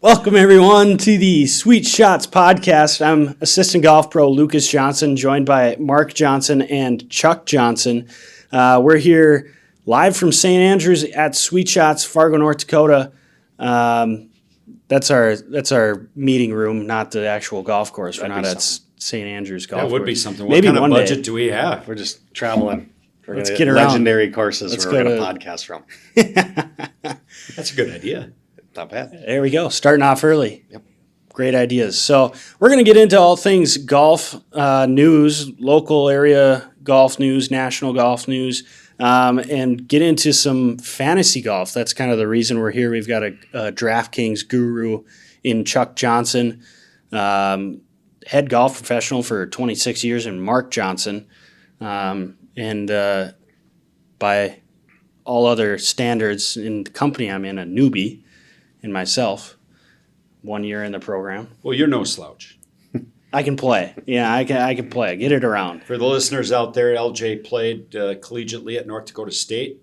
Welcome, everyone, to the Sweet Shots podcast. I'm assistant golf pro Lucas Johnson, joined by Mark Johnson and Chuck Johnson. We're here live from St. Andrews at Sweet Shots, Fargo, North Dakota. That's our meeting room, not the actual golf course. We're not at St. Andrews golf course. That would be something. Maybe what kind one of budget day. do we have? We're just traveling. Let's get around. Legendary courses Let's where we're go going to- to podcast from. That's a good idea. Not bad. There we go, starting off early. Yep. Great ideas. So we're going to get into all things golf news, local area golf news, national golf news, and get into some fantasy golf. That's kind of the reason we're here. We've got a DraftKings guru in Chuck Johnson, head golf professional for 26 years, and Mark Johnson. And by all other standards in the company I'm in, a newbie, and myself, 1 year in the program. Well, you're no slouch. I can play. Yeah, I can play. Get it around. For the listeners out there, LJ played collegiately at North Dakota State.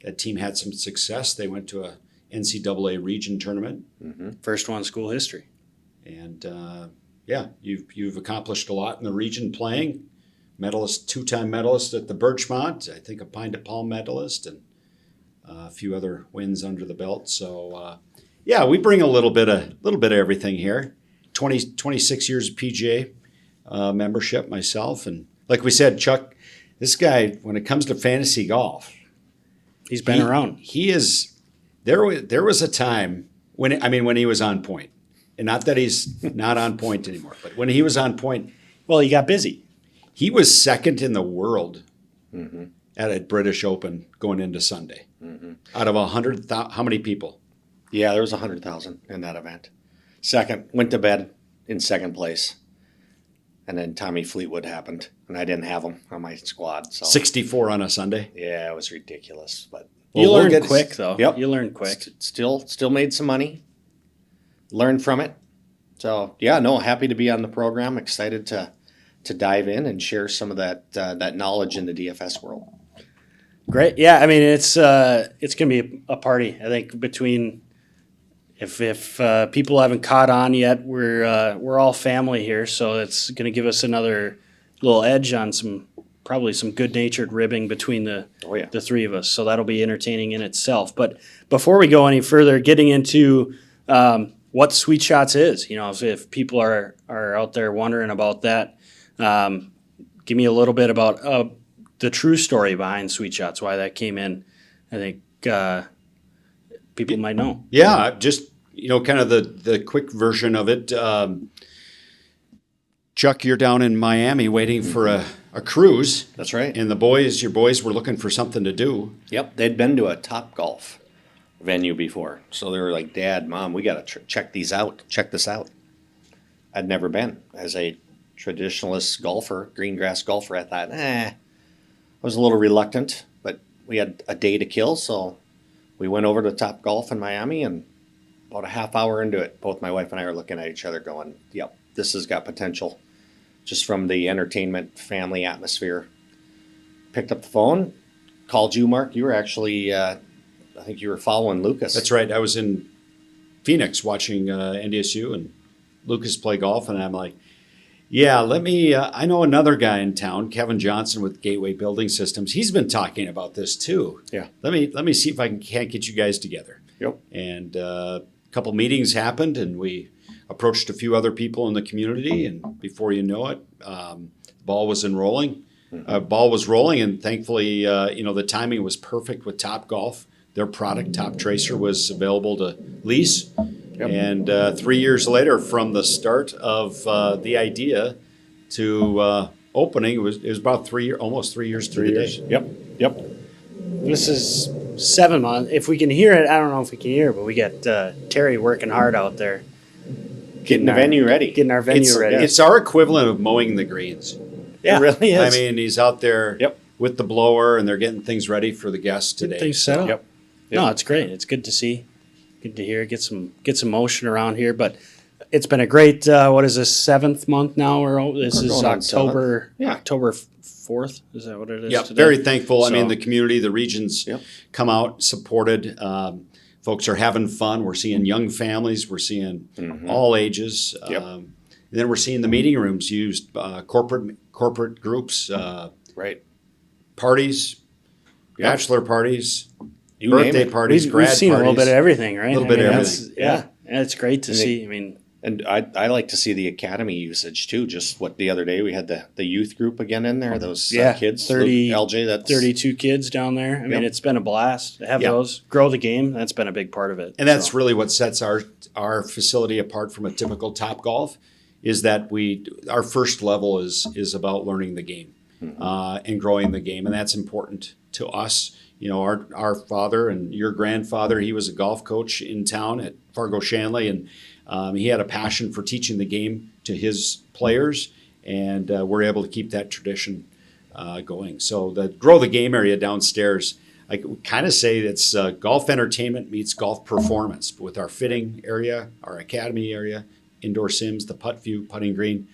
That team had some success. They went to a NCAA region tournament. First one in school history. And, you've accomplished a lot in the region playing. Medalist, two-time medalist at the Birchmont. I think a Pine to Palm medalist and a few other wins under the belt. So, we bring a little bit of everything here. 26 years of PGA membership myself, and like we said, Chuck, this guy, when it comes to fantasy golf, He's been around. He is. There was a time when he was on point, and not that he's not on point anymore, but when he was on point, Well, he got busy. he was second in the world at a British Open going into Sunday. Out of 100,000, how many people? Yeah, there was 100,000 in that event. Second, went to bed in second place. And then Tommy Fleetwood happened, and I didn't have him on my squad. So 64 on a Sunday. yeah, it was ridiculous. But You we'll learned get- quick, though. Yep. You learned quick. still made some money. Learned from it. So happy to be on the program. Excited to dive in and share some of that knowledge in the DFS world. Great. Yeah, I mean, it's going to be a party. I think between if people haven't caught on yet, we're all family here, so it's going to give us another little edge on probably some good-natured ribbing between the three of us. So that'll be entertaining in itself. But before we go any further, getting into what Sweet Shots is, if people are out there wondering about that, give me a little bit about the true story behind Sweet Shots, why that came in. I think people might know. Yeah, just kind of the quick version of it. Chuck, you're down in Miami waiting for a cruise, That's right. and your boys were looking for something to do. Yep, they'd been to a Top Golf venue before, so they were like, "Dad, Mom, we got to check these out. Check this out." I'd never been. As a traditionalist golfer, green grass golfer, I thought, I was a little reluctant, but we had a day to kill, so we went over to Top Golf in Miami, and about a half hour into it, both my wife and I are looking at each other going, "Yep, this has got potential," just from the entertainment family atmosphere. Picked up the phone, called you, Mark. You were actually, I think you were following Lucas. That's right. I was in Phoenix watching NDSU and Lucas play golf, and I'm like, yeah, let me. I know another guy in town, Kevin Johnson with Gateway Building Systems. He's been talking about this too. Yeah. Let me see if I can't get you guys together. Yep. And a couple meetings happened, and we approached a few other people in the community, and before you know it, the ball was rolling. And thankfully, the timing was perfect with Top Golf. Their product, Top Tracer, was available to lease. Yep. And 3 years later, from the start of the idea to opening, it was about almost 3 years to the day. Yep. This is 7 months. If we can hear it, I don't know if we can hear it, but we got Terry working hard out there. Getting the venue ready. Getting our venue ready. It's our equivalent of mowing the greens. Yeah, It really is. I mean, he's out there Yep. with the blower, and they're getting things ready for the guests today. Things set up. Yep. No, it's great. It's good to see. Good to hear. Get some motion around here. But it's been a great. What is this, 7th month now? This We're is going on October. 7th. Yeah. October 4th. Is that what it is? Yeah, today? very thankful. I So- mean, the community, the regions Yep. come out, supported. folks are having fun. We're seeing young families. We're seeing Mm-hmm. all ages. Yep. And then we're seeing the meeting rooms used, corporate groups, Right. parties, Yep. bachelor parties, You name birthday it. parties, We've grad seen parties. a little bit of everything, right? A little bit of that's- everything. Yeah, and it's great to And see. I mean, And I like to see the academy usage too. Just what the other day we had the youth group again in there. Those Yeah, kids, 30 LJ. That's 32 kids down there. I mean, Yep. it's been a blast to have Yeah. those grow the game. That's been a big part of it. And that's So, really what sets our facility apart from a typical Top Golf, is that our first level is about learning the game and growing the game, and that's important to us. You know, our father and your grandfather, he was a golf coach in town at Fargo Shanley, and he had a passion for teaching the game to his players, and we're able to keep that tradition going. So the grow the game area downstairs, I kind of say it's golf entertainment meets golf performance with our fitting area, our academy area, indoor sims, the putt view, putting green.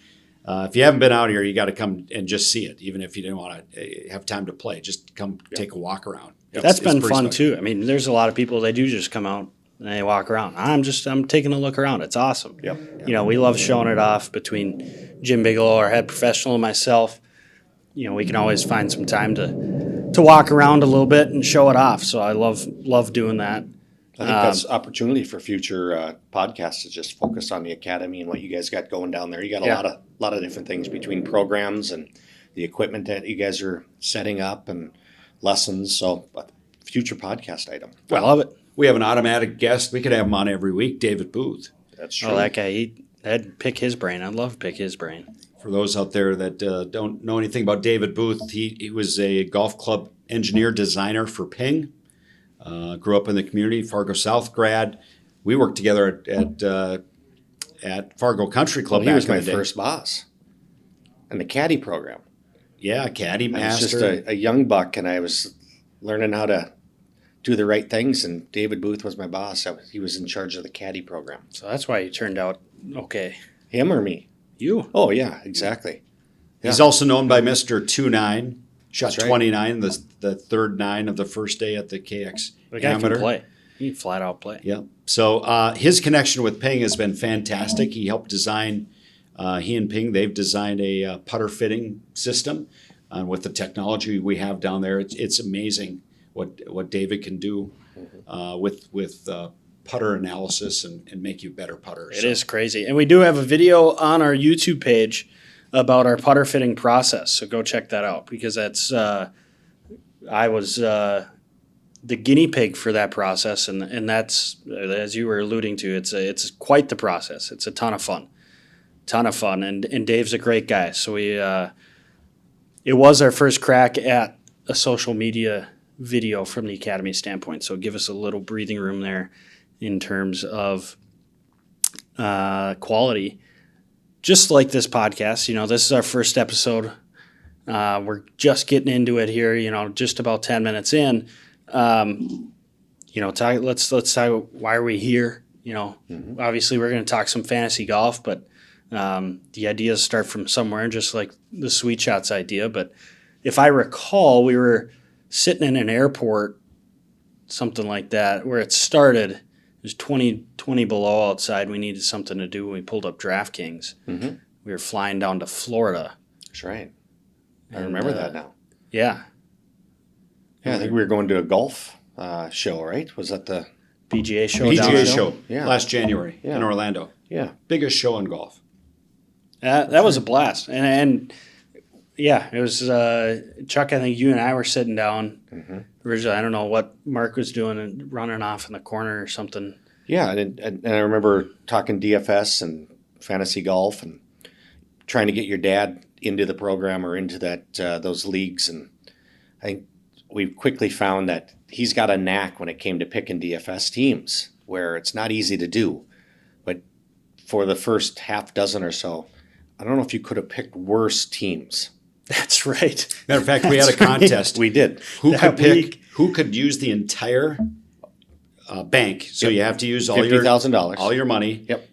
If you haven't been out here, you got to come and just see it. Even if you didn't want to have time to play, just come take a walk around. that's been pretty fun special. too. I mean, there's a lot of people, they do just come out and they walk around. I'm taking a look around. It's awesome. Yep. You know, we love showing it off between Jim Bigelow, our head professional, and myself. You know, we can always find some time to walk around a little bit and show it off. So I love doing that. I think that's opportunity for future podcasts to just focus on the academy and what you guys got going down there. You got Yeah. a lot of different things between programs and the equipment that you guys are setting up and lessons. So, future podcast item. I love it. We have an automatic guest. We could have him on every week, David Booth. That's true. Oh, that guy, I'd pick his brain. I'd love to pick his brain. For those out there that don't know anything about David Booth, he was a golf club engineer designer for Ping. Grew up in the community, Fargo South grad. We worked together at Fargo Country Club. Well, he was back in my the day. first boss in the caddy program. Yeah, caddy I was master. just a young buck, and I was learning how to do the right things. And David Booth was my boss. He was in charge of the caddy program. So that's why you turned out okay. Him or me? You. Oh yeah, exactly. He's also known by Mr. 2-9. Shot That's right. 29, the third 9 of the first day at the KX The guy Amateur. can play. He can flat out play. Yeah. So his connection with Ping has been fantastic. He helped design, he and Ping, they've designed a putter fitting system. With the technology we have down there, it's amazing what David can do with putter analysis and make you better putters. It is crazy. And we do have a video on our YouTube page about our putter fitting process. So go check that out because that's I was the guinea pig for that process, and that's, as you were alluding to, it's quite the process. It's a ton of fun, and Dave's a great guy. So it was our first crack at a social media video from the academy standpoint. So give us a little breathing room there in terms of quality. Just like this podcast, this is our first episode. We're just getting into it here, just about 10 minutes in. Let's talk, why are we here? Obviously we're going to talk some fantasy golf, but the ideas start from somewhere, just like the Sweet Shots idea. But if I recall, we were sitting in an airport, something like that, where it started. It was 20 below outside. We needed something to do. We pulled up DraftKings. Mm-hmm. We were flying down to Florida. That's right. I And, remember that now. Yeah. Yeah, I think we were going to a golf show, right? Was that the PGA show. down PGA there. show Yeah. last January Yeah. in Orlando. yeah? Biggest show in golf. That was a blast. And yeah, it was Chuck, I think you and I were sitting down. Mm-hmm. Originally, I don't know what Mark was doing and running off in the corner or something. Yeah, and I remember talking DFS and fantasy golf and trying to get your dad into the program or into that those leagues, and I think we quickly found that he's got a knack when it came to picking DFS teams, where it's not easy to do. But for the first half dozen or so, I don't know if you could have picked worse teams. That's right. Matter of fact, we had a contest. We did. Who That could pick? week. Who could use the entire bank? So you have to use all your $50,000. all your money. Yep.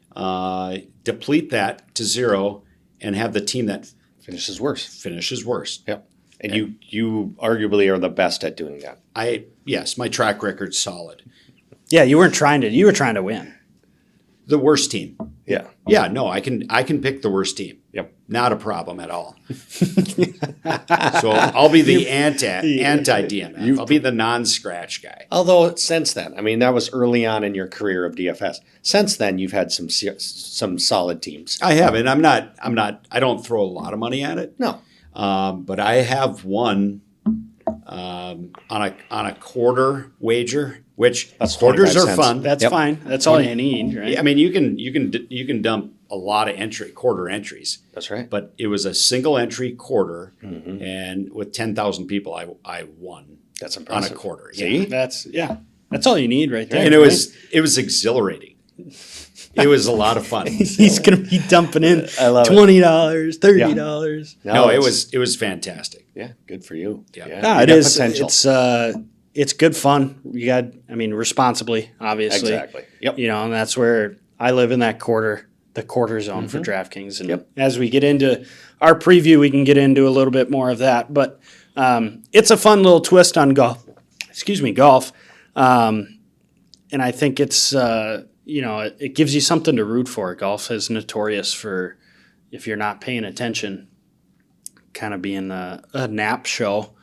Deplete that to zero, and have the team that Finishes worse. finishes worst. Yep. And you arguably are the best at doing that. Yes, my track record's solid. Yeah, you were trying to win. The worst team. Yeah. Yeah, no, I can pick the worst team. Yep. Not a problem at all. So I'll be the anti-DMF. I'll be the non-scratch guy. Although since then, I mean, that was early on in your career of DFS. Since then, you've had some solid teams. I have, and I don't throw a lot of money at it. No. But I have won on a quarter wager, which That's quarters 25 are cents. fun. That's fine. That's all you need, right? I mean, you can dump a lot of quarter entries. That's right. But it was a single entry quarter, and with 10,000 people, I won. That's on impressive. a quarter. See? That's all you need right there. And it was exhilarating. It was a lot of fun. He's gonna be dumping in I love it. $20, $30. No, it was fantastic. Yeah, good for you. Yeah. Yeah, No, you it got is. potential. It's good fun. You got, I mean, responsibly, obviously. Exactly. Yep. You know, and that's where I live in the quarter zone for DraftKings. And Yep. as we get into our preview, we can get into a little bit more of that. But it's a fun little twist on golf. Golf. And I think it's it gives you something to root for. Golf is notorious for, if you're not paying attention, kind of being a nap show.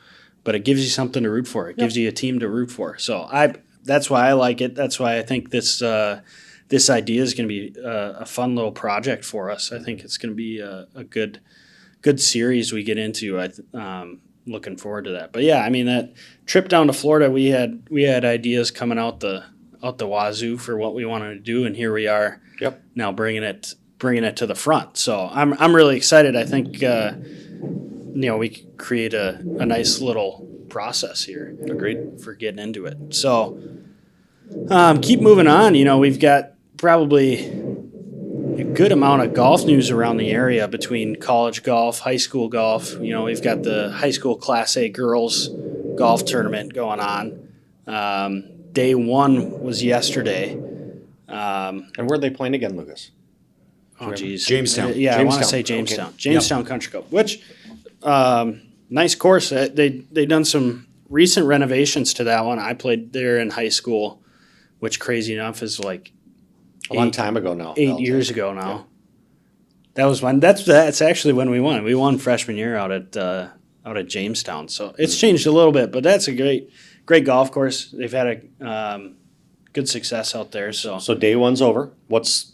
But it gives you something to root for. It gives you a team to root for. So that's why I like it. That's why I think this idea is going to be a fun little project for us. I think it's going to be a good series we get into. Looking forward to that. But yeah, I mean, that trip down to Florida, we had ideas coming out the wazoo for what we wanted to do, and here we are. Yep. Now bringing it to the front. So I'm really excited. I think we could create a nice little process here. Agreed. For getting into it. So keep moving on. We've got probably a good amount of golf news around the area between college golf, high school golf. We've got the high school Class A girls golf tournament going on. Day one was yesterday. And where are they playing again, Lucas? Oh, geez. Jamestown. Yeah, I want to Jamestown. say Jamestown. Okay. Jamestown Country Club, which nice course. They done some recent renovations to that one. I played there in high school, which crazy enough is like A long time ago now. 8 years ago now. That was when that's actually when we won. We won freshman year out at Jamestown. So it's changed a little bit, but that's a great golf course. They've had a good success out there. So day one's over. What's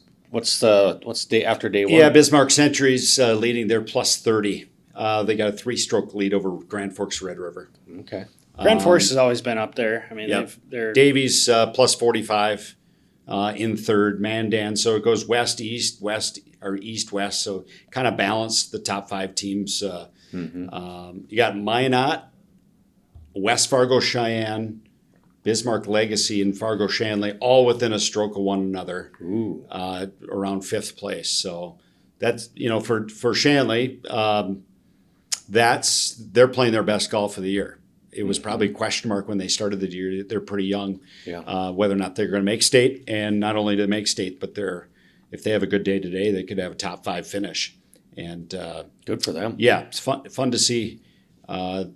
day after day one? Yeah, Bismarck Century's leading. They're plus 30. They got a 3-stroke lead over Grand Forks Red River. Okay. Grand Forks has always been up there. I mean, Yep. they're Davies plus 45 in third. Mandan, so it goes west, east, west. So kind of balanced the top 5 teams. You got Minot, West Fargo Cheyenne, Bismarck Legacy, and Fargo Shanley, all within a stroke of one another. Ooh. Around 5th place. So that's for Shanley, they're playing their best golf of the year. It was probably a question mark when they started the year. They're pretty young, whether or not they're going to make state. And not only to make state, but if they have a good day today, they could have a top 5 finish. And good for them. Yeah, it's fun to see. The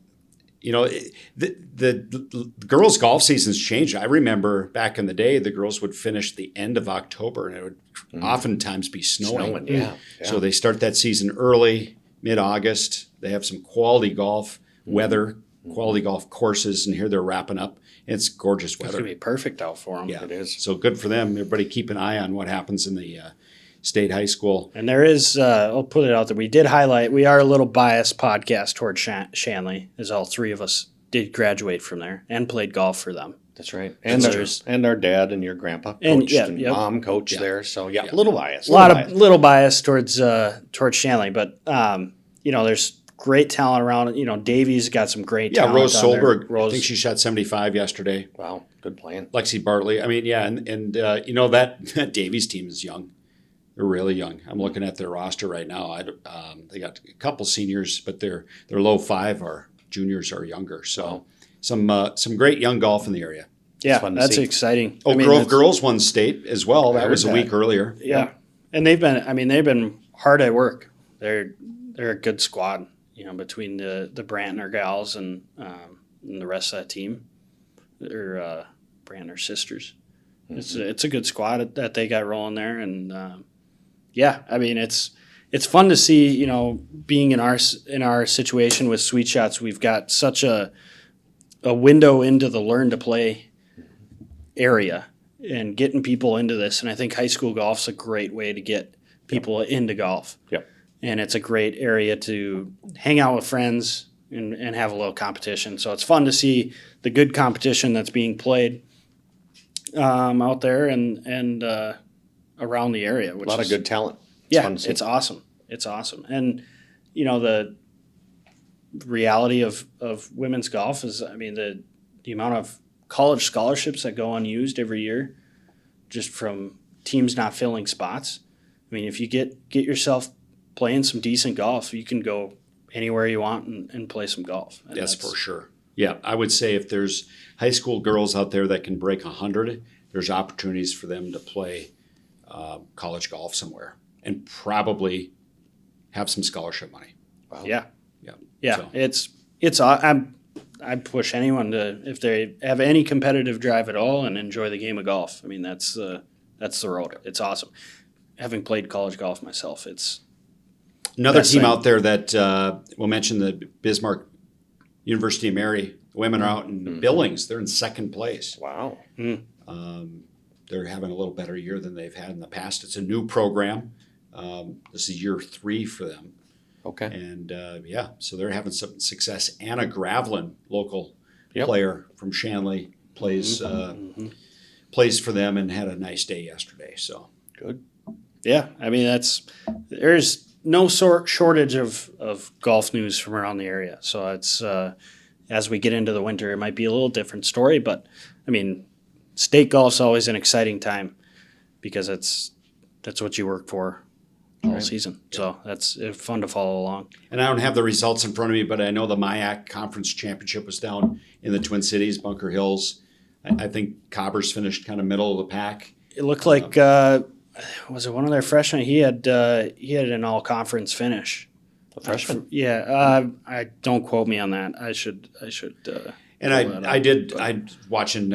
girls' golf season's changed. I remember back in the day, the girls would finish the end of October, and it would oftentimes be snowing. Yeah. So they start that season early, mid-August. They have some quality golf weather, quality golf courses, and here they're wrapping up. It's gorgeous it's weather. going to be perfect out for them. Yeah, It is. So good for them. Everybody keep an eye on what happens in the state high school. And there is, I'll put it out there, we did highlight, we are a little biased podcast toward Shanley, as all 3 of us did graduate from there and played golf for them. That's right. And our dad and your grandpa coached and mom coached there. So a little biased. Little bias towards Shanley, but there's great talent around. Davies got some great talent. Rose down there. Solberg. I think she shot 75 yesterday. Wow, good playing. Lexi Bartley. I mean, and that Davies team is young. They're really young. I'm looking at their roster right now. They got a couple seniors, but their low 5 are juniors or younger. So some great young golf in the area. Yeah, that's exciting. Oak Grove girls won state as well. That was a week earlier. Yeah, and they've been hard at work. They're a good squad. Between the Brantner gals and the rest of that team, they're Brantner sisters. It's a good squad that they got rolling there, and yeah, I mean it's fun to see. You know, being in our situation with Sweet Shots, we've got such a window into the learn to play area and getting people into this, and I think high school golf's a great way to get people into golf. Yep. And it's a great area to hang out with friends and have a little competition. So it's fun to see the good competition that's being played out there and around the area. Which A lot is of good talent. Yeah, fun to see. it's awesome. It's awesome. And, you know, the reality of women's golf is, I mean, the amount of college scholarships that go unused every year just from teams not filling spots. I mean, if you get yourself playing some decent golf, you can go anywhere you want and play some golf. And That's for sure. Yeah, I would say if there's high school girls out there that can break 100, there's opportunities for them to play college golf somewhere and probably have some scholarship money. Wow. Yeah. Yeah. So. I'd push anyone to, if they have any competitive drive at all and enjoy the game of golf. I mean, that's the road. It's awesome. Having played college golf myself, it's Another Best team thing. out there that we'll mention, the Bismarck University of Mary. The women are out in Billings. They're in second place. Wow. They're having a little better year than they've had in the past. It's a new program. This is year 3 for them. Okay. And so they're having some success. Anna Gravlin, local Yep. player from Shanley, plays for them and had a nice day yesterday. So Good. Yeah, I mean there's no shortage of golf news from around the area. So it's as we get into the winter, it might be a little different story. But I mean, state golf's always an exciting time because that's what you work for all season. So that's fun to follow along. And I don't have the results in front of me, but I know the MIAC Conference Championship was down in the Twin Cities, Bunker Hills. I think Cobbers finished kind of middle of the pack. It looked like was it one of their freshmen? He had an all conference finish. A freshman. I don't quote me on that. I should. And I watching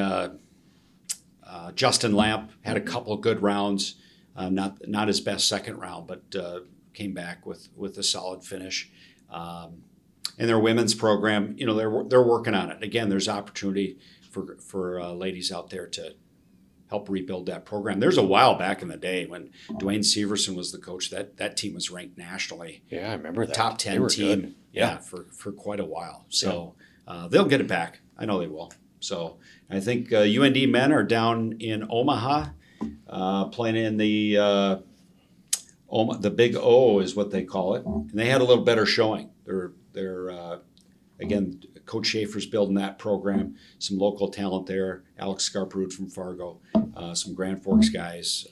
Justin Lamp had a couple of good rounds. Not his best second round, but came back with a solid finish. And their women's program, you know, they're working on it. Again, there's opportunity for ladies out there to help rebuild that program. There's a while back in the day when Dwayne Severson was the coach, that team was ranked nationally. Yeah, I remember that. Top 10 team. Good. Yeah, for quite a while. So they'll get it back. I know they will. So I think UND men are down in Omaha, playing in the Big O is what they call it. And they had a little better showing. They're again, Coach Schaefer's building that program. Some local talent there. Alex Scarperud from Fargo. Some Grand Forks guys.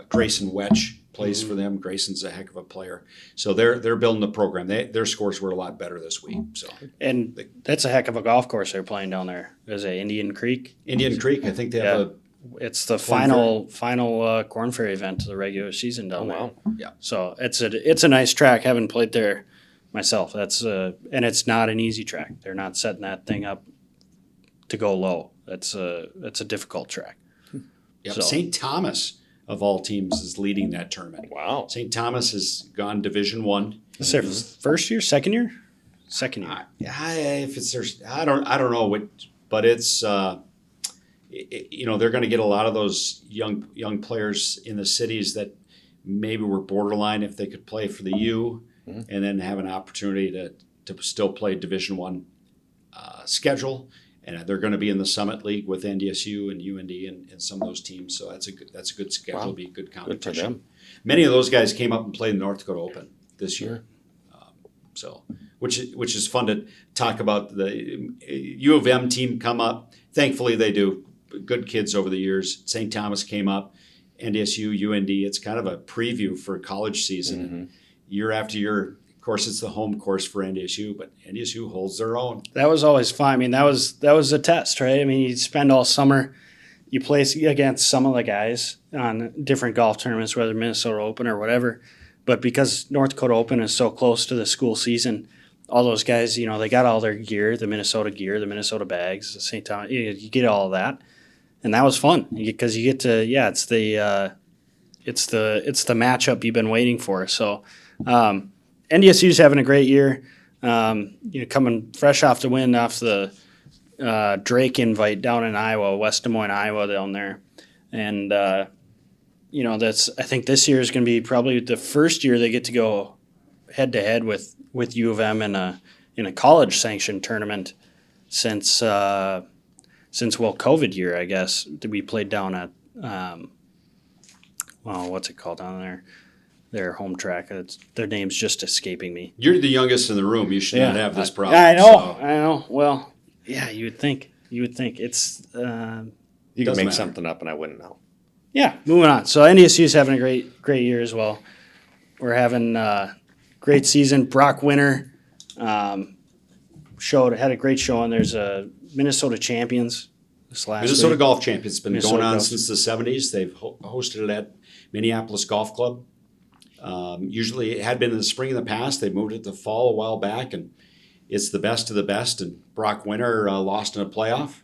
Grayson Wetch plays for them. Grayson's a heck of a player. So they're building the program. Their scores were a lot better this week. So And that's a heck of a golf course they're playing down there. There's a Indian Creek. Indian Creek, I think they have It's the Corn final Corn Ferry event of the regular season down there. Wow. Yeah. So it's a nice track. Haven't played there myself. That's and it's not an easy track. They're not setting that thing up to go low. That's a difficult track. Yep. So- St. Thomas of all teams is leading that tournament. Wow. St. Thomas has gone Division 1. Is their first year, second year? Second year. If it's their, I don't know what, but it's you know, they're going to get a lot of those young players in the cities that maybe were borderline if they could play for the U, and then have an opportunity to still play Division 1 schedule. And they're going to be in the Summit League with NDSU and UND and some of those teams. So that's a good schedule. Wow. It'll be good competition. Good for them. Many of those guys came up and played the North Dakota Open this year. Which is fun to talk about. The U of M team come up. Thankfully, they do. Good kids over the years. St. Thomas came up. NDSU, UND. It's kind of a preview for college season. Year after year, of course, it's the home course for NDSU, but NDSU holds their own. That was always fun. I mean, that was a test, right? I mean, you spend all summer, you play against some of the guys on different golf tournaments, whether Minnesota Open or whatever. But because North Dakota Open is so close to the school season, all those guys, they got all their gear, the Minnesota bags, the St. Thomas. You get all of that, and that was fun because you get to it's the matchup you've been waiting for. So NDSU's having a great year. Coming fresh off the win off the Drake invite down in Iowa, West Des Moines, Iowa, down there, and I think this year is going to be probably the first year they get to go head to head with U of M in a college sanctioned tournament since COVID year, I guess, that we played down at what's it called down there? Their home track. Their name's just escaping me. You're the youngest in the room. You should not have this problem. I know. Well, yeah, you would think. It's You could make matter. something up and I wouldn't know. yeah. Moving on. So NDSU's having a great year as well. We're having great season. Brock Winter had a great showing. There's a Minnesota Champions this last Minnesota week. Golf Champions. It's been Minnesota going on Golf. since the 70s. They've hosted it at Minneapolis Golf Club. Usually it had been in the spring in the past. They moved it to fall a while back, and it's the best of the best. And Brock Winter lost in a playoff.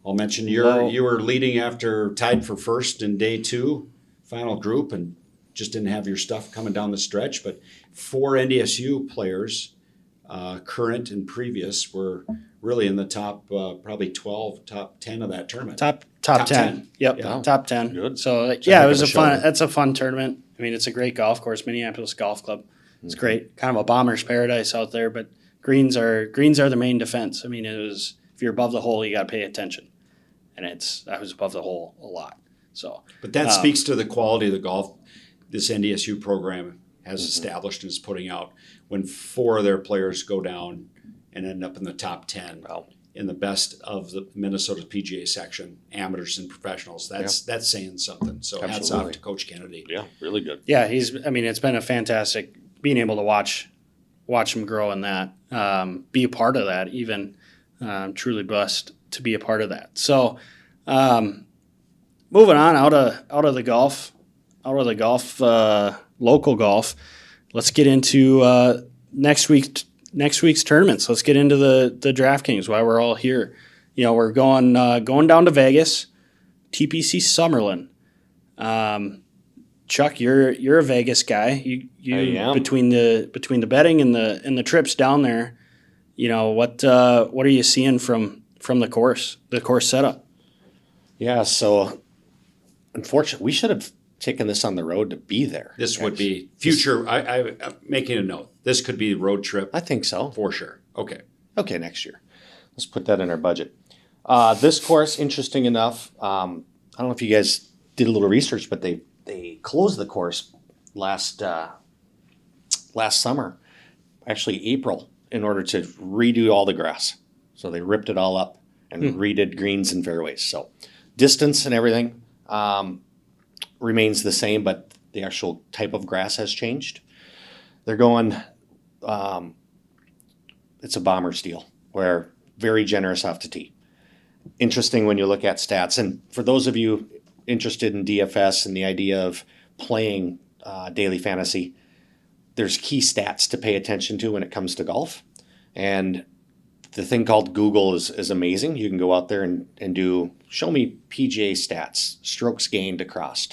I'll mention you were leading after tied for first in day 2, final group, and just didn't have your stuff coming down the stretch. But 4 NDSU players, current and previous, were really in the top probably 12, top 10 of that tournament. Top Top 10. 10. Yep, Yeah. top 10. Good. So a it heck was of a a fun. show. That's a fun tournament. I mean, it's a great golf course, Minneapolis Golf Club. It's great, kind of a bomber's paradise out there. But greens are the main defense. I mean, if you're above the hole, you got to pay attention, and I was above the hole a lot. So, But that speaks to the quality of the golf this NDSU program has established and is putting out when 4 of their players go down and end up in the top 10 in the best of the Minnesota PGA section, amateurs and professionals. That's saying something. So hats Absolutely. off to Coach Kennedy. Yeah, really good. yeah, it's been a fantastic being able to watch him grow in that, be a part of that. Even truly blessed to be a part of that. So, moving on out of the golf, local golf. Let's get into next week's tournaments. Let's get into the DraftKings while we're all here. We're going down to Vegas, TPC Summerlin. Chuck, you're a Vegas guy. You I am. between the betting and the trips down there. What are you seeing from the course setup? Yeah, so unfortunately, we should have taken this on the road to be there. This would be future. I'm making a note. This could be a road trip I think so. for sure. Okay. Okay, next year. Let's put that in our budget. This course, interesting enough, I don't know if you guys did a little research, but they closed the course last summer, actually April, in order to redo all the grass. So they ripped it all up and redid greens and fairways. So distance and everything remains the same, but the actual type of grass has changed. They're going, it's a bomber steel, where very generous off the tee. Interesting when you look at stats. And for those of you interested in DFS and the idea of playing daily fantasy, there's key stats to pay attention to when it comes to golf. And the thing called Google is amazing. You can go out there and do, show me PGA stats, strokes gained across.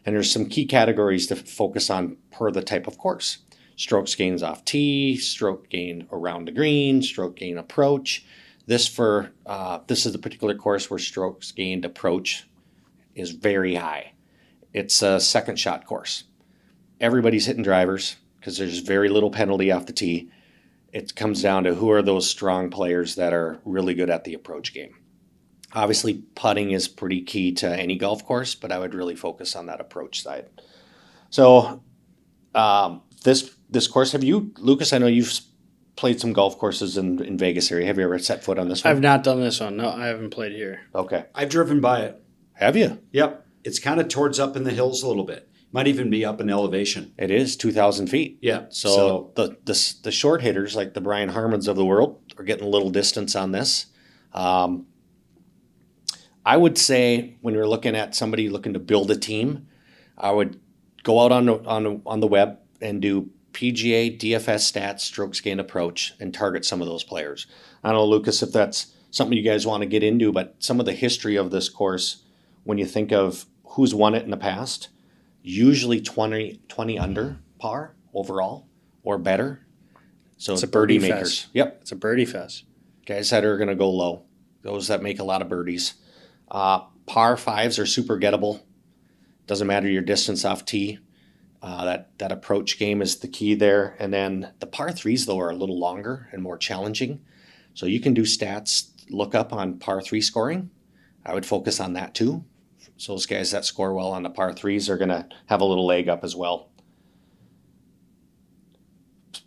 And there's some key categories to focus on per the type of course. Strokes gains off tee, stroke gain around the green, stroke gain approach. This is the particular course where strokes gained approach is very high. It's a second shot course. Everybody's hitting drivers because there's very little penalty off the tee. It comes down to who are those strong players that are really good at the approach game. Obviously, putting is pretty key to any golf course, but I would really focus on that approach side. So this course, have you, Lucas, I know you've played some golf courses in Vegas area. Have you ever set foot on this one? I've not done this one. No, I haven't played here. Okay. I've driven by it. Have you? Yep. It's kind of towards up in the hills a little bit. Might even be up in elevation. It is 2,000 feet. Yeah. So the short hitters, like the Brian Harmons of the world, are getting a little distance on this. I would say when you're looking at somebody looking to build a team, I would go out on the web and do PGA DFS stats, strokes gained approach, and target some of those players. I don't know, Lucas, if that's something you guys want to get into, but some of the history of this course, when you think of who's won it in the past, usually 20 under par overall or better. So It's a birdie birdie makers. fest. Yep. It's a birdie fest. Guys that are going to go low. Those that make a lot of birdies. Par fives are super gettable. Doesn't matter your distance off tee. That approach game is the key there. And then the par threes, though, are a little longer and more challenging. So you can do stats, look up on par three scoring. I would focus on that too. So those guys that score well on the par threes are going to have a little leg up as well.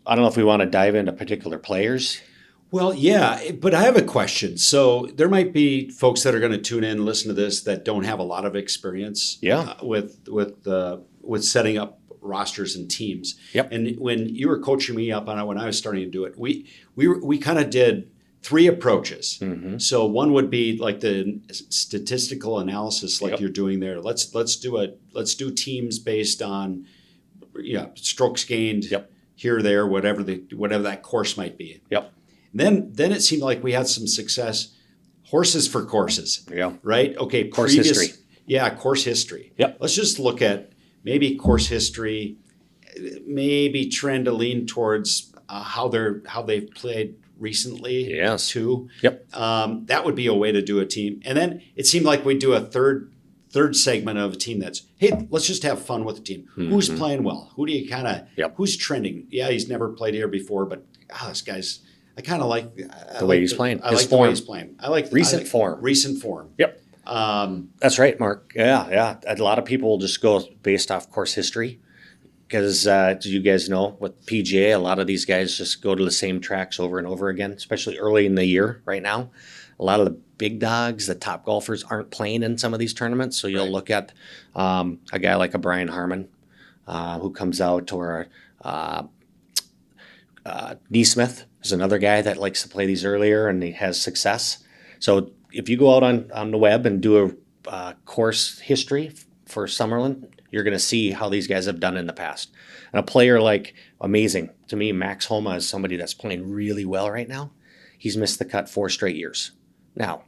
I don't know if we want to dive into particular players. Well, yeah, but I have a question. So there might be folks that are going to tune in and listen to this that don't have a lot of experience with setting up rosters and teams. Yep. And when you were coaching me up on it, when I was starting to do it, we kind of did 3 approaches. Mm-hmm. So one would be like the statistical analysis, like you're doing there. Let's do teams based on strokes gained here, there, whatever that course might be. Yep. Then it seemed like we had some success. Horses for courses. Yeah. Right? Okay. Course history. Yeah, course history. Yep. Let's just look at maybe course history, maybe trend to lean towards how they've played recently. Yes. Too. Yep. That would be a way to do a team. And then it seemed like we'd do a third segment of a team that's, hey, let's just have fun with the team. Mm-hmm. Who's playing well? Who do you kind of, who's trending? Yeah, he's never played here before, but this guy's, I kind of like the way he's playing. I like the way he's playing. I like recent form. Recent form. Yep. That's right, Mark. Yeah. A lot of people just go based off course history because, as you guys know, with PGA, a lot of these guys just go to the same tracks over and over again, especially early in the year right now. A lot of the big dogs, the top golfers, aren't playing in some of these tournaments. So you'll look at a guy like a Brian Harmon who comes out, or Neesmith is another guy that likes to play these earlier and he has success. So if you go out on the web and do a course history for Summerlin, you're going to see how these guys have done in the past. And a player like, amazing to me, Max Homa is somebody that's playing really well right now. He's missed the cut 4 straight years. Now,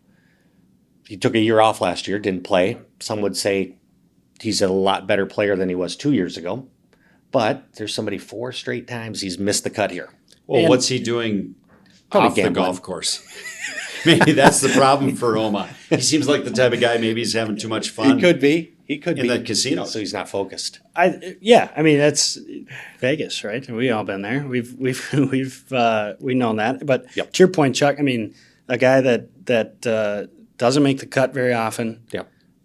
he took a year off last year, didn't play. Some would say he's a lot better player than he was 2 years ago. But there's somebody 4 straight times he's missed the cut here. Well, And what's he doing probably off the gambling. golf course? Maybe that's the problem for Oma. He seems like the type of guy, maybe he's having too much fun. He could be in the casino. So he's not focused. I mean that's Vegas, right? We all been there. We've known that. But to your point, Chuck, I mean, a guy that doesn't make the cut very often,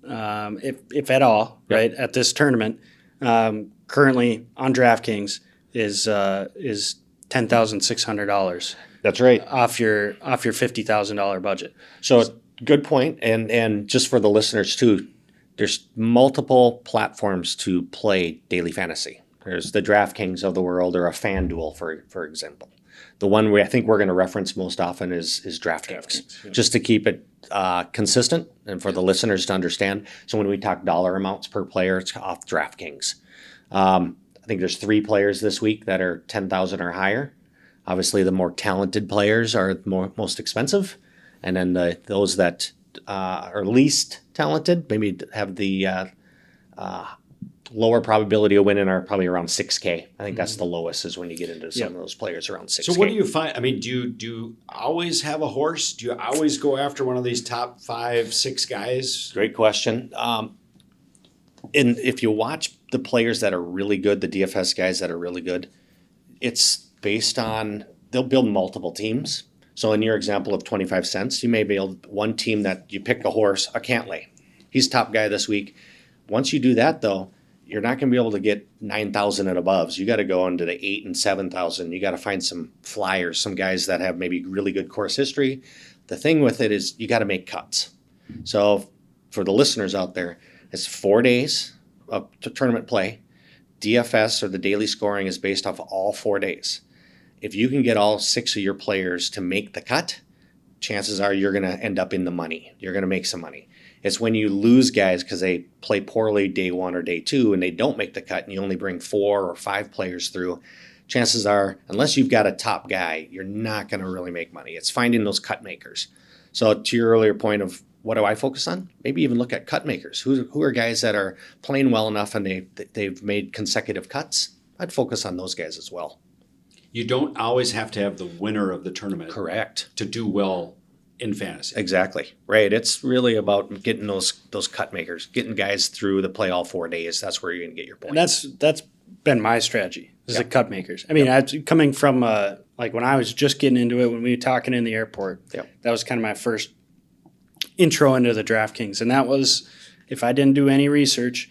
if at all, right, at this tournament, currently on DraftKings is $10,600. That's right. Off your $50,000 budget. So good point. And just for the listeners too, there's multiple platforms to play daily fantasy. There's the DraftKings of the world, or a FanDuel, for example. The one I think we're going to reference most often is DraftKings, just to keep it consistent and for the listeners to understand. So when we talk dollar amounts per player, it's off DraftKings. I think there's 3 players this week that are 10,000 or higher. Obviously, the more talented players are most expensive, and then those that are least talented maybe have the lower probability of winning are probably around 6K. I think that's the lowest, is when you get into some of those players around 6K. So what do you find? I mean, do you always have a horse? Do you always go after one of these top 5, 6 guys? Great question. And if you watch the players that are really good, the DFS guys that are really good, it's based on, they'll build multiple teams. So in your example of 25 cents, you may build one team that you pick a horse, a Cantlay. He's top guy this week. Once you do that, though, you're not going to be able to get 9,000 and aboves. You got to go into the 8,000 and 7,000. You got to find some flyers, some guys that have maybe really good course history. The thing with it is you got to make cuts. So for the listeners out there, it's 4 days of tournament play. DFS, or the daily scoring, is based off of all 4 days. If you can get all 6 of your players to make the cut, chances are you're going to end up in the money. You're going to make some money. It's when you lose guys because they play poorly day 1 or day 2 and they don't make the cut, and you only bring 4 or 5 players through, chances are, unless you've got a top guy, you're not going to really make money. It's finding those cut makers. So to your earlier point of what do I focus on? Maybe even look at cut makers. Who are guys that are playing well enough and they've made consecutive cuts? I'd focus on those guys as well. You don't always have to have the winner of the tournament. Correct. To do well in fantasy. Exactly. Right. It's really about getting those cut makers, getting guys through the play all 4 days. That's where you're going to get your points. And that's been my strategy is the cut makers. I mean, coming from like when I was just getting into it, when we were talking in the airport, that was kind of my first intro into the DraftKings. And that was, if I didn't do any research,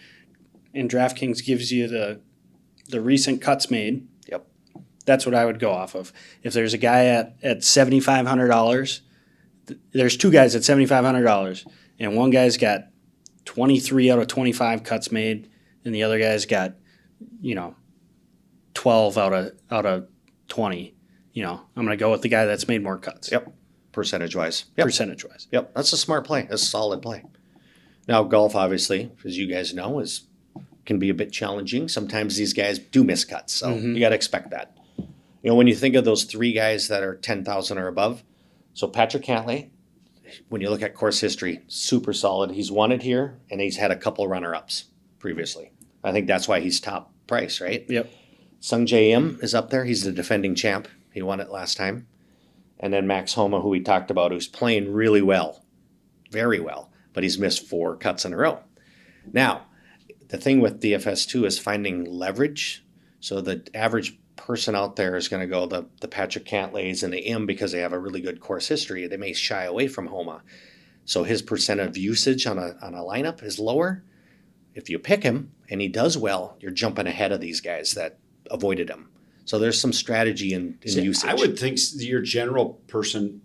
and DraftKings gives you the recent cuts made, that's what I would go off of. If there's a guy at $7,500, there's two guys at $7,500, and one guy's got 23 out of 25 cuts made, and the other guy's got, 12 out of 20. I'm going to go with the guy that's made more cuts. Yep. Percentage-wise. Percentage-wise. Yep. That's a smart play. That's a solid play. Now, golf, obviously, as you guys know, can be a bit challenging. Sometimes these guys do miss cuts, so you got to expect that. When you think of those three guys that are 10,000 or above, so Patrick Cantlay, when you look at course history, super solid. He's won it here, and he's had a couple runner-ups previously. I think that's why he's top price, right? Yep. Sung J M is up there. He's the defending champ. He won it last time. And then Max Homa, who we talked about, who's playing really well, very well, but he's missed 4 cuts in a row. Now, the thing with DFS too is finding leverage. So the average person out there is going to go the Patrick Cantlays and the M because they have a really good course history. They may shy away from Homa. So his percent of usage on a lineup is lower. If you pick him and he does well, you're jumping ahead of these guys that avoided him. So there's some strategy in usage. I would think your general person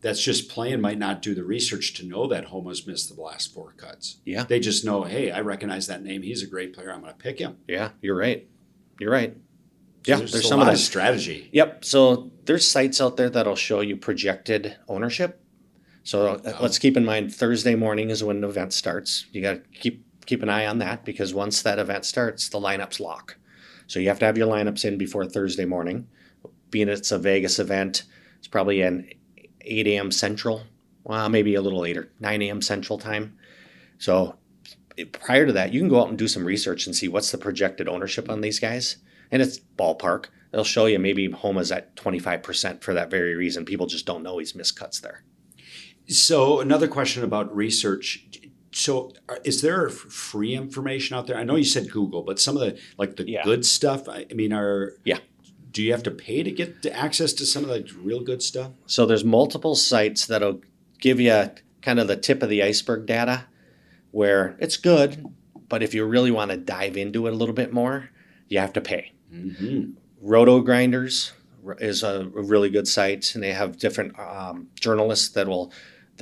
that's just playing might not do the research to know that Homa's missed the last 4 cuts. Yeah. They just know, hey, I recognize that name. He's a great player. I'm going to pick him. Yeah, you're right. You're right. So Yeah, there's some a of lot that of strategy. Yep. So there's sites out there that'll show you projected ownership. So let's keep in mind Thursday morning is when the event starts. You got to keep an eye on that because once that event starts, the lineups lock. So you have to have your lineups in before Thursday morning. Being it's a Vegas event, it's probably an 8 a.m. Central, well, maybe a little later, 9 a.m. Central time. So prior to that, you can go out and do some research and see what's the projected ownership on these guys. And it's ballpark. They'll show you maybe Homa's at 25% for that very reason. People just don't know he's missed cuts there. So another question about research. So is there free information out there? I know you said Google, but some of the good stuff, I mean, do you have to pay to get access to some of the real good stuff? So there's multiple sites that'll give you kind of the tip of the iceberg data where it's good, but if you really want to dive into it a little bit more, you have to pay. Mm-hmm. Roto Grinders is a really good site, and they have different journalists that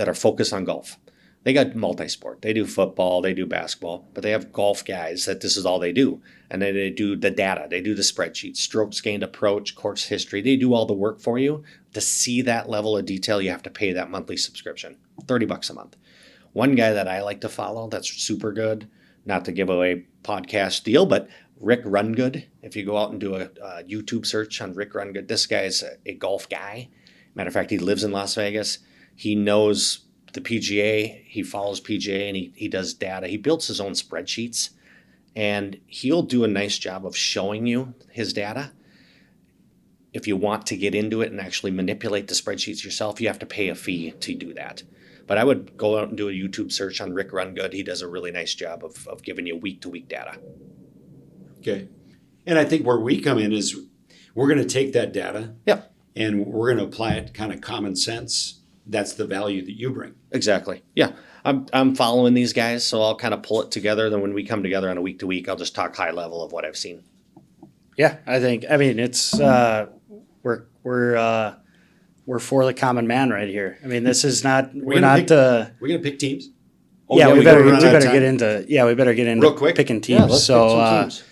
are focused on golf. They got multi-sport. They do football, they do basketball, but they have golf guys that this is all they do. And then they do the data. They do the spreadsheets, strokes gained approach, course history. They do all the work for you. To see that level of detail, you have to pay that monthly subscription, $30 a month. One guy that I like to follow that's super good, not to give away podcast deal, but Rick Rungood. If you go out and do a YouTube search on Rick Rungood, this guy is a golf guy. Matter of fact, he lives in Las Vegas. He knows the PGA, he follows PGA, and he does data. He builds his own spreadsheets, and he'll do a nice job of showing you his data. If you want to get into it and actually manipulate the spreadsheets yourself, you have to pay a fee to do that. But I would go out and do a YouTube search on Rick Rungood. He does a really nice job of giving you week-to-week data. Okay. And I think where we come in is we're going to take that data and we're going to apply it kind of common sense. That's the value that you bring. Exactly. Yeah. I'm following these guys, so I'll kind of pull it together. Then when we come together on a week to week, I'll just talk high level of what I've seen. Yeah, I mean, it's we're for the common man right here. I mean, this is not we're not. We're gonna pick teams. Oh, yeah, we better get into real quick picking teams. Yeah, let's pick some teams.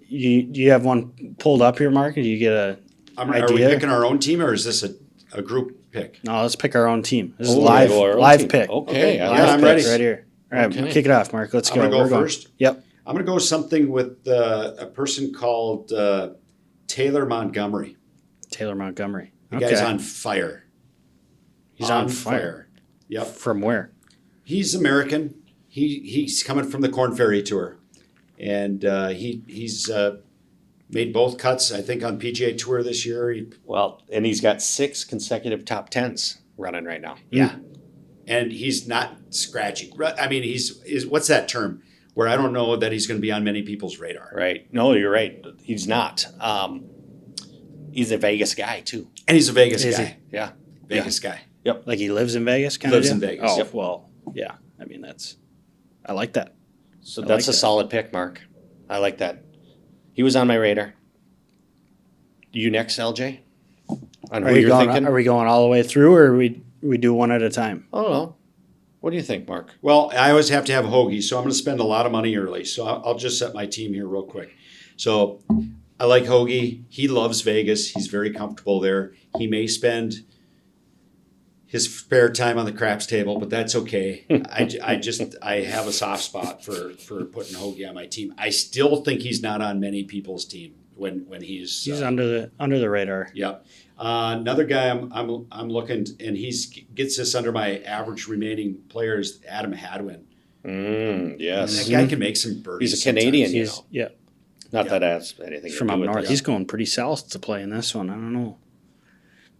You have one pulled up here, Mark? Or do you get a idea? Are we picking our own team, or is this a group pick? No, let's pick our own team. This is live pick. Okay, I'm ready. Right here. All right, kick it off, Mark. Let's go. I'm gonna go first. Yep. I'm gonna go something with a person called Taylor Montgomery. Taylor Montgomery. The guy's on fire. He's on fire. Yep. From where? He's American. He's coming from the Corn Ferry Tour, and he's made both cuts, I think, on PGA Tour this year. And he's got 6 consecutive top 10s running right now. Yeah, and he's not scratchy. I mean, he's what's that term? Where I don't know that he's going to be on many people's radar. Right. No, you're right. He's not. He's a Vegas guy, too. And he's a Vegas Is guy. he? Yeah. Vegas guy. Like he lives in Vegas, kind Lives of? in Vegas. Oh, Yep. well, yeah. I mean, I like that. So I that's like a that. solid pick, Mark. I like that. He was on my radar. You next, LJ? On who you're thinking? Are we going all the way through, or we do one at a time? I don't know. What do you think, Mark? Well, I always have to have Hoagie, so I'm going to spend a lot of money early. So I'll just set my team here real quick. So I like Hoagie. He loves Vegas. He's very comfortable there. He may spend his spare time on the craps table, but that's okay. I have a soft spot for putting Hoagie on my team. I still think he's not on many people's team when he's under the radar. Yep. Another guy I'm looking, and gets this under my average remaining players, Adam Hadwin. Yes. That guy can make some birdies. He's a Canadian, sometimes. Yeah. Not that has anything He's to from do up with north. it. He's going pretty south to play in this one. I don't know.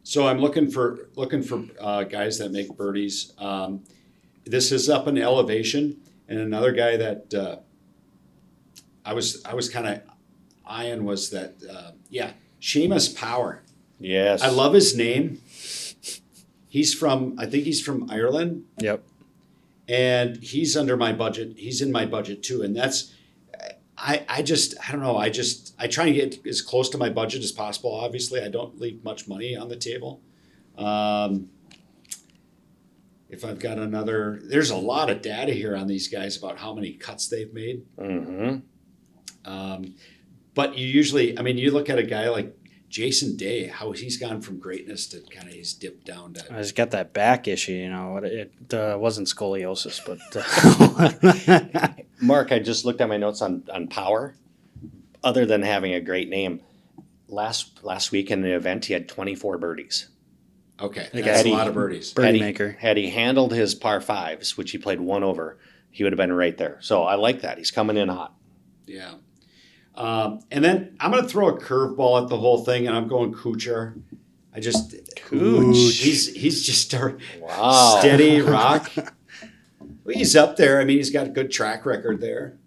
So I'm looking for guys that make birdies. This is up in elevation, and another guy that I was kind of eyeing was that Seamus Power. Yes. I love his name. I think he's from Ireland. Yep. And he's under my budget. He's in my budget too. And that's, I don't know. I try and get as close to my budget as possible. Obviously, I don't leave much money on the table. If I've got there's a lot of data here on these guys about how many cuts they've made. Mm-hmm. But you look at a guy like Jason Day, how he's gone from greatness to kind of he's dipped down to. He's got that back issue, It wasn't scoliosis, but Mark, I just looked at my notes on Power. Other than having a great name, last week in the event, he had 24 birdies. Okay, The that's guy- a lot of birdies. birdie maker. Had he handled his par 5s, which he played 1 over, he would have been right there. So I like that. He's coming in hot. Yeah. And then I'm going to throw a curveball at the whole thing, and I'm going Kuchar. Cooch. He's just a Wow. steady rock. Well, he's up there. I mean, he's got a good track record there.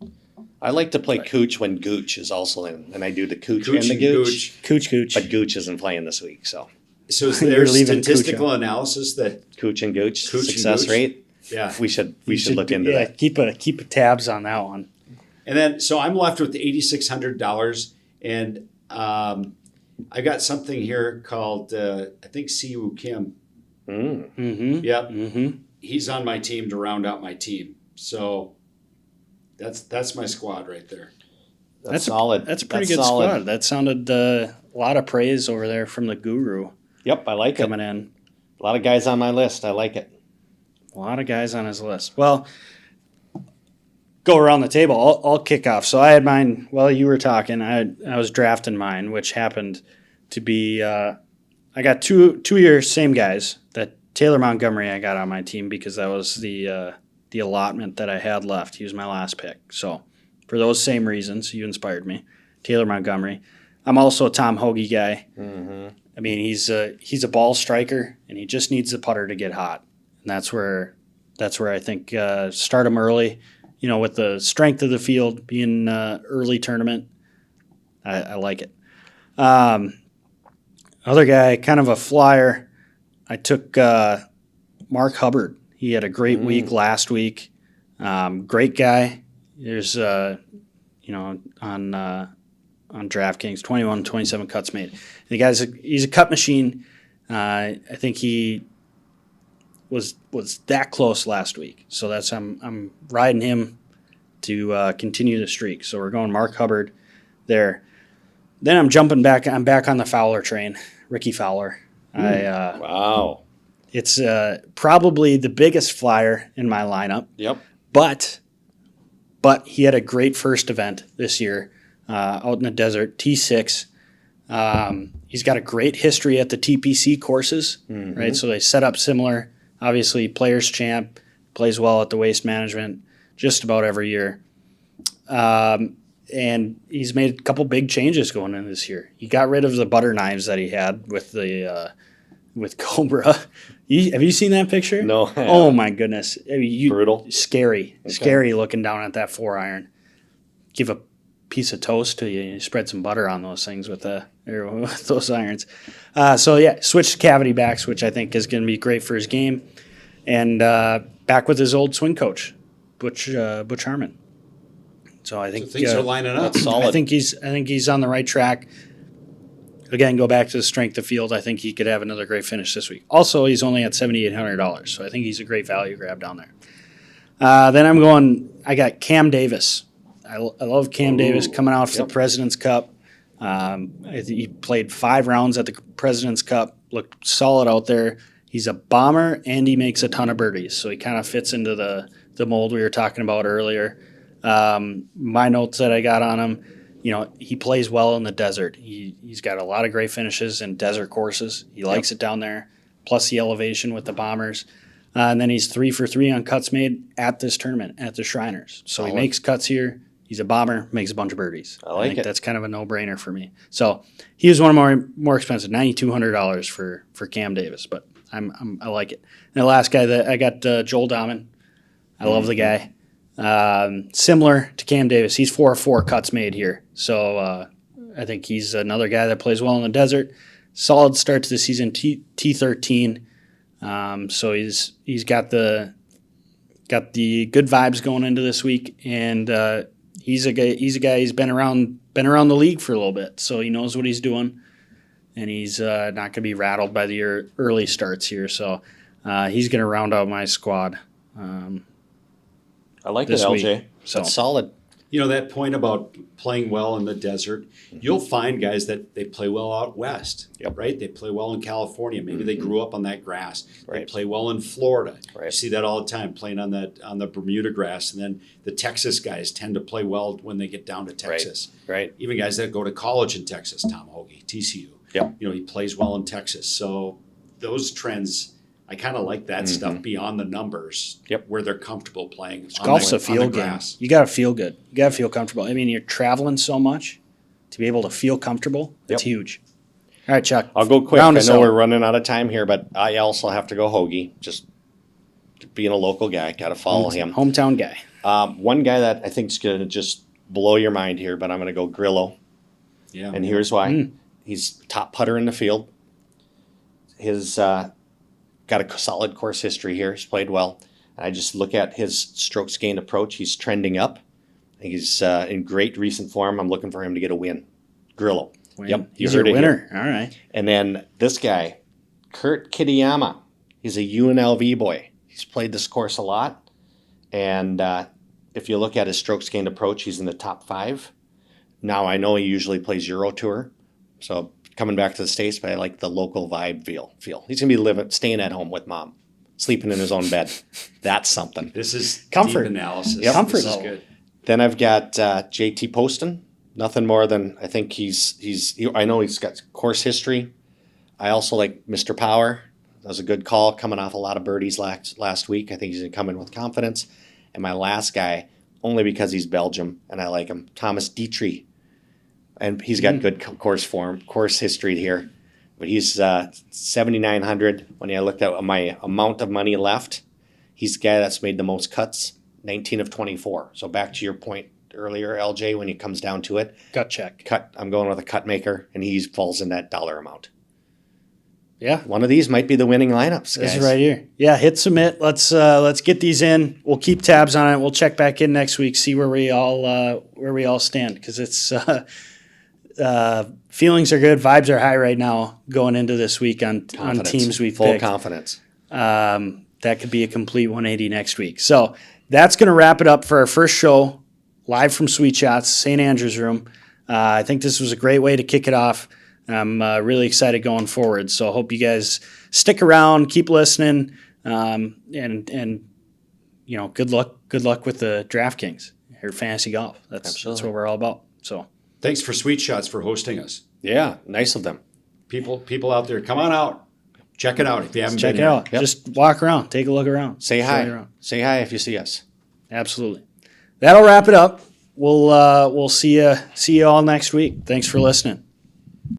I like to play Cooch when Gooch is also in, and I do the Cooch and the and Gooch. Cooch. But Gooch isn't playing this week, so So is You're there leaving statistical analysis that Cooch and Gooch Cooch and success Gooch? rate. yeah. We should look into that. Keep tabs on that one. And then so I'm left with $8,600, and I got something here called I think Siwoo Kim. Mm-hmm. Yep. Mm-hmm. He's on my team to round out my team. So that's my squad right there. That's solid. That's a pretty That's good solid. squad. That sounded a lot of praise over there from the guru Yep, I like it. coming in. A lot of guys on my list. I like it. A lot of guys on his list. Well, go around the table. I'll kick off. So I had mine while you were talking. I was drafting mine, which happened to be I got two of your same guys. That Taylor Montgomery I got on my team because that was the allotment that I had left. He was my last pick. So for those same reasons, you inspired me. Taylor Montgomery. I'm also a Tom Hoagie guy. Mm-hmm. I mean, he's a ball striker, and he just needs the putter to get hot, and that's where I think start him early. With the strength of the field being early tournament, I like it. Other guy, kind of a flyer. I took Mark Hubbard. He had a great week last week. Great guy. There's on DraftKings, 21, 27 cuts made. The guy's he's a cut machine. I think he was that close last week, so that's I'm riding him to continue the streak. So we're going Mark Hubbard there. Then I'm jumping back. I'm back on the Fowler train, Ricky Fowler. Wow. It's probably the biggest flyer in my lineup, Yep. but he had a great first event this year out in the desert, T6. He's got a great history at the TPC courses, right? So they set up similar. Obviously, Players Champ, plays well at the Waste Management just about every year. And he's made a couple big changes going in this year. He got rid of the butter knives that he had with the with Cobra. Have you seen that picture? No. Oh my goodness! I mean, Brutal. Scary looking down at that 4-iron. Give a piece of toast to you. You spread some butter on those things with those irons. Switched to cavity backs, which I think is going to be great for his game, and back with his old swing coach, Butch Harmon. So I think things are lining up. That's solid. I think he's on the right track. Again, go back to the strength of field. I think he could have another great finish this week. Also, he's only at $7,800, so I think he's a great value grab down there. Then I got Cam Davis. I love Cam Davis coming out for the President's Cup. He played 5 rounds at the President's Cup, looked solid out there. He's a bomber, and he makes a ton of birdies, so he kind of fits into the mold we were talking about earlier. My notes that I got on him, he plays well in the desert. He's got a lot of great finishes in desert courses. He likes it down there, plus the elevation with the bombers. And then he's 3 for 3 on cuts made at this tournament, at the Shriners. So he makes cuts here. He's a bomber, makes a bunch of birdies. I think that's kind of a no-brainer for me. So he was one of more expensive, $9,200 for Cam Davis, but I like it. And the last guy that I got, Joel Dahman. I love the guy. Similar to Cam Davis, he's 4-4 cuts made here. So I think he's another guy that plays well in the desert. Solid start to the season, T13. So he's got the good vibes going into this week, and he's a guy. He's been around the league for a little bit, so he knows what he's doing, and he's not going to be rattled by the early starts here. So he's going to round out my squad. I like this it, LJ. week. So That's solid. That point about playing well in the desert, you'll find guys that they play well out west, right? They play well in California. Maybe they grew up on that grass. They play well in Florida. Right. You see that all the time, playing on the Bermuda grass. And then the Texas guys tend to play well when they get down to Texas. Right. Even guys that go to college in Texas, Tom Hoagie, TCU. Yep. He plays well in Texas. So those trends, I kind of like that stuff beyond the numbers. Where they're comfortable playing. golf's a feel game. You got to feel good. You got to feel comfortable. I mean, you're traveling so much to be able to feel comfortable. It's huge. All right, Chuck. I'll go quick. Round I us know out. we're running out of time here, but I also have to go Hoagie. Just being a local guy, got to follow him. Hometown guy. One guy that I think is going to just blow your mind here, but I'm going to go Grillo. Yeah. And here's why. He's top putter in the field. His got a solid course history here. He's played well. And I just look at his strokes gained approach. He's trending up. I think he's in great recent form. I'm looking for him to get a win. Grillo. Yep. He's your winner. All right. And then this guy, Kurt Kitayama. He's a UNLV boy. He's played this course a lot. And if you look at his strokes gained approach, he's in the top 5. Now, I know he usually plays Euro Tour. So coming back to the States, but I like the local vibe feel. He's going to be staying at home with mom, sleeping in his own bed. That's something. This is comfort deep analysis. Comfort This is level. good. Then I've got JT Poston. Nothing more than I think I know he's got course history. I also like Mr. Power. That was a good call, coming off a lot of birdies last week. I think he's going to come in with confidence. And my last guy, only because he's Belgium and I like him, Thomas Dietrich. And he's got good course history here. But he's 7,900. When I looked at my amount of money left, he's the guy that's made the most cuts, 19 of 24. So back to your point earlier, LJ, when it comes down to it. Gut check. I'm going with a cut maker, and he falls in that dollar amount. Yeah. One of these might be the winning lineups, guys. This is right here. Yeah, hit submit. Let's get these in. We'll keep tabs on it. We'll check back in next week, see where we all stand, because it's feelings are good, vibes are high right now going into this week on teams we've Full picked. confidence. That could be a complete 180 next week. So that's going to wrap it up for our first show, live from Sweet Shots, St. Andrew's Room. I think this was a great way to kick it off. I'm really excited going forward. So I hope you guys stick around, keep listening, and good luck with the DraftKings or fantasy golf. That's what we're all about. So Thanks for Sweet Shots for hosting us. Yeah, nice of them. People out there, come on out. Check it out if you haven't Check been it here. out. Yep. Just walk around, take a look around. Say Show hi. you around. Say hi if you see us. Absolutely. That'll wrap it up. We'll see you all next week. Thanks for listening.